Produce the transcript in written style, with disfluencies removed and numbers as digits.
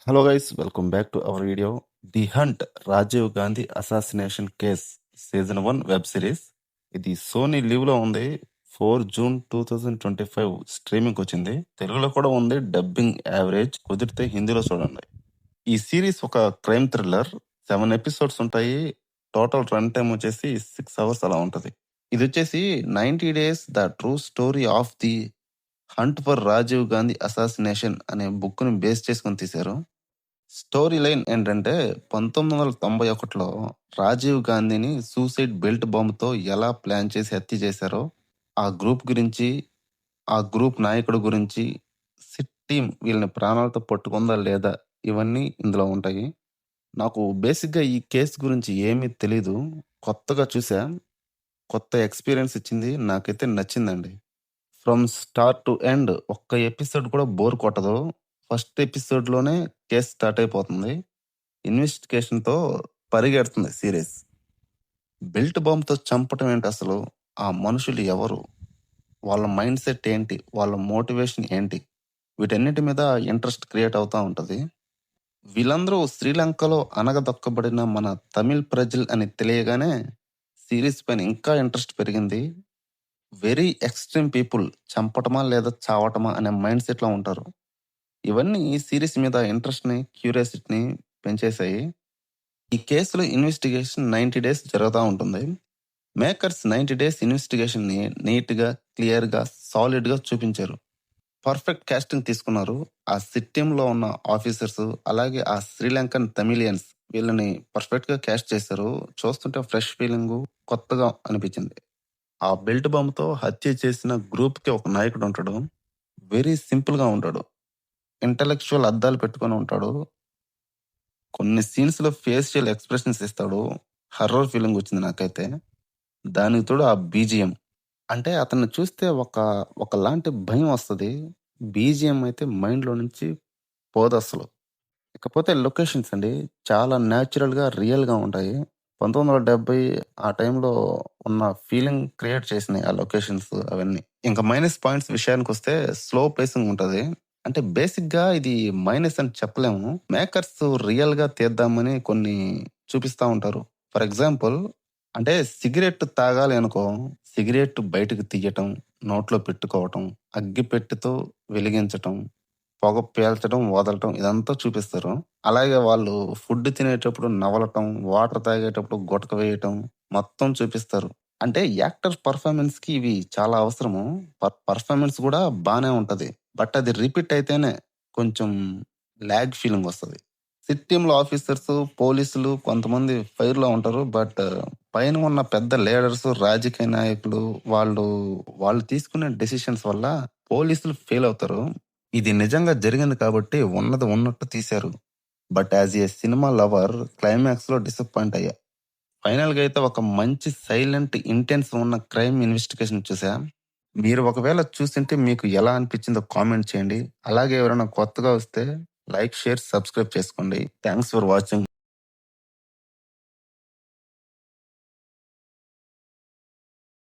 Hello guys, welcome back to our video. The hunt Rajiv Gandhi assassination case season 1 web series. ఇది Sony LIV లో ఉంది. 4 June 2025 streaming వచ్చింది. తెలుగులో కూడా ఉంది. డబ్బింగ్ యావరేజ్, కుదిరితే హిందీలో చూడండి. ఈ సిరీస్ ఒక క్రైమ్ థ్రిల్లర్. 7 ఎపిసోడ్స్ ఉంటాయి. టోటల్ రన్ టైం వచ్చేసి 6 అవర్స్ అలా ఉంటది. ఇది వచ్చేసి 90 days the true story of the hunt for Rajiv Gandhi assassination అనే బుక్ ని బేస్ చేసుకొని తీశారు. స్టోరీ లైన్ ఏంటంటే 1991లో రాజీవ్ గాంధీని సూసైడ్ బెల్ట్ బాంబుతో ఎలా ప్లాన్ చేసి హత్య చేశారో ఆ గ్రూప్ గురించి, ఆ గ్రూప్ నాయకుడు గురించి, సిట్ టీం వీళ్ళని ప్రాణాలతో పట్టుకుందా లేదా, ఇవన్నీ ఇందులో ఉంటాయి. నాకు బేసిక్గా ఈ కేసు గురించి ఏమీ తెలీదు. కొత్తగా చూసా. కొత్త ఎక్స్పీరియన్స్ ఇచ్చింది. నాకైతే నచ్చిందండి. ఫ్రమ్ స్టార్ట్ టు ఎండ్ ఒక్క ఎపిసోడ్ కూడా బోర్ కొట్టదు. ఫస్ట్ ఎపిసోడ్లోనే కేసు స్టార్ట్ అయిపోతుంది. ఇన్వెస్టిగేషన్తో పరిగెడుతుంది సిరీస్. బెల్ట్ బాంబ్తో చంపటం ఏంటి అసలు? ఆ మనుషులు ఎవరు? వాళ్ళ మైండ్ సెట్ ఏంటి? వాళ్ళ మోటివేషన్ ఏంటి? వీటన్నిటి మీద ఇంట్రెస్ట్ క్రియేట్ అవుతూ ఉంటుంది. వీళ్ళందరూ శ్రీలంకలో అనగదొక్కబడిన మన తమిళ్ ప్రజలు అని తెలియగానే సిరీస్ పైన ఇంకా ఇంట్రెస్ట్ పెరిగింది. వెరీ ఎక్స్ట్రీమ్ పీపుల్, చంపటమా లేదా చావటమా అనే మైండ్ సెట్లో ఉంటారు. ఇవన్నీ ఈ సిరీస్ మీద ఇంట్రెస్ట్ని, క్యూరియాసిటీని పెంచేశాయి. ఈ కేసులో ఇన్వెస్టిగేషన్ 90 డేస్ జరుగుతూ ఉంటుంది. మేకర్స్ 90 డేస్ ఇన్వెస్టిగేషన్ని నీట్గా, క్లియర్గా, సాలిడ్గా చూపించారు. పర్ఫెక్ట్ కాస్టింగ్ తీసుకున్నారు. ఆ సిట్ టీంలో ఉన్న ఆఫీసర్స్, అలాగే ఆ శ్రీలంకన్ తమిళియన్స్, వీళ్ళని పర్ఫెక్ట్గా క్యాస్ట్ చేశారు. చూస్తుంటే ఫ్రెష్ ఫీలింగ్, కొత్తగా అనిపించింది. ఆ బెల్ట్ బాంబుతో హత్య చేసిన గ్రూప్కి ఒక నాయకుడు ఉంటాడు. వెరీ సింపుల్గా ఉంటాడు. ఇంటలెక్చువల్ అద్దాలు పెట్టుకొని ఉంటాడు. కొన్ని సీన్స్లో ఫేషియల్ ఎక్స్ప్రెషన్స్ ఇస్తాడు. హర్రర్ ఫీలింగ్ వచ్చింది నాకైతే. దానికి తోడు ఆ బీజిఎం, అంటే అతన్ని చూస్తే ఒకలాంటి భయం వస్తుంది. బీజిఎం అయితే మైండ్లో నుంచి పోదు అసలు. ఇకపోతే లొకేషన్స్ అండి, చాలా న్యాచురల్గా, రియల్గా ఉంటాయి. 1970 ఆ టైంలో ఉన్న ఫీలింగ్ క్రియేట్ చేసినాయి ఆ లొకేషన్స్ అవన్నీ. ఇంకా మైనస్ పాయింట్స్ విషయానికి వస్తే స్లో పేసింగ్ ఉంటుంది. అంటే బేసిక్గా ఇది మైనస్ అని చెప్పలేము. మేకర్స్ రియల్గా తీద్దామని కొన్ని చూపిస్తూ ఉంటారు. ఫర్ ఎగ్జాంపుల్, అంటే సిగరెట్ తాగాలి అనుకో, సిగరెట్ బయటకు తీయటం, నోట్లో పెట్టుకోవటం, అగ్గిపెట్టెతో వెలిగించటం, పొగ పేల్చడం, వదలటం, ఇదంతా చూపిస్తారు. అలాగే వాళ్ళు ఫుడ్ తినేటప్పుడు నవలటం, వాటర్ తాగేటప్పుడు గుటక వేయటం మొత్తం చూపిస్తారు. అంటే యాక్టర్ పర్ఫార్మెన్స్ కి ఇవి చాలా అవసరము. పర్ఫార్మెన్స్ కూడా బానే ఉంటది. బట్ అది రిపీట్ అయితేనే కొంచెం లాగ్ ఫీలింగ్ వస్తది. సిట్ టీంలో ఆఫీసర్స్, పోలీసులు కొంతమంది ఫైర్ లో ఉంటారు. బట్ పైన ఉన్న పెద్ద లీడర్స్, రాజకీయ నాయకులు, వాళ్ళు వాళ్ళు తీసుకునే డెసిషన్స్ వల్ల పోలీసులు ఫెయిల్ అవుతారు. ఇది నిజంగా జరిగింది కాబట్టి ఉన్నది ఉన్నట్టు తీశారు. But as a cinema lover climax లో డిసప్పాయింట్ అయ్యా. ఫైనల్ గా అయితే ఒక మంచి సైలెంట్, ఇంటెన్స్ ఉన్న క్రైమ్ ఇన్వెస్టిగేషన్ చూసా. మీరు ఒకవేళ చూసింటే మీకు ఎలా అనిపించిందో కామెంట్ చేయండి. అలాగే ఎవరైనా కొత్తగా వస్తే లైక్, షేర్, సబ్స్క్రైబ్ చేసుకోండి. Thanks for watching.